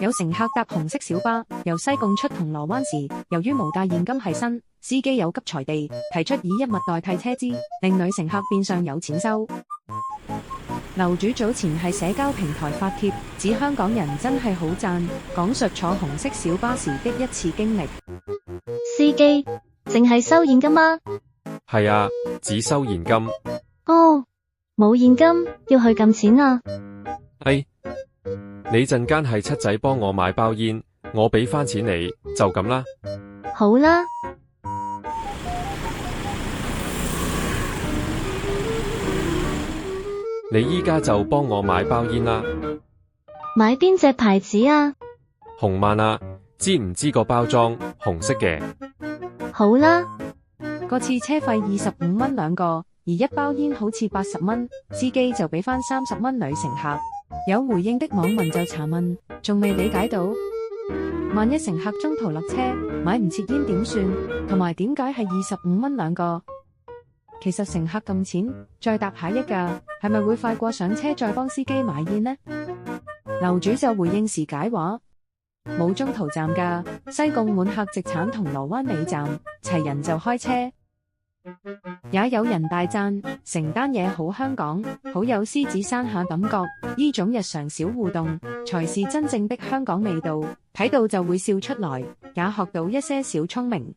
有乘客搭紅色小巴由西貢出銅鑼灣時，由於無帶現金喺身，司機有急才地提出以一物代替車資，令女乘客變相有錢收。樓主早前喺社交平台發帖，指香港人真係好讚，講述坐紅色小巴時的一次經歷。司機淨係收現金嗎？係啊，只收現金。哦，冇現金要去撳錢啊？你陣間係七仔幫我買包煙，我俾返錢你，就咁啦。好啦。你依家就幫我買包煙啦。買邊隻牌子啊？紅曼啊，知唔知個包裝紅色嘅？好啦。個次車費25蚊兩個，而一包煙好似80蚊，司機就俾返30蚊女乘客。有回應的網民就查問，仲未理解到，萬一乘客中途落車買唔切煙點算？同埋點解係25蚊兩個？其實乘客撳錢再搭下一架，係咪會快過上車再幫司機買煙呢？樓主就回應時解話，冇中途站㗎，西貢滿客直鏟銅鑼灣尾站，齊人就開車。也有人大讚，成單嘢好香港，好有獅子山下感覺，呢種日常小互動，才是真正的香港味道，睇到就會笑出來，也學到一些小聰明。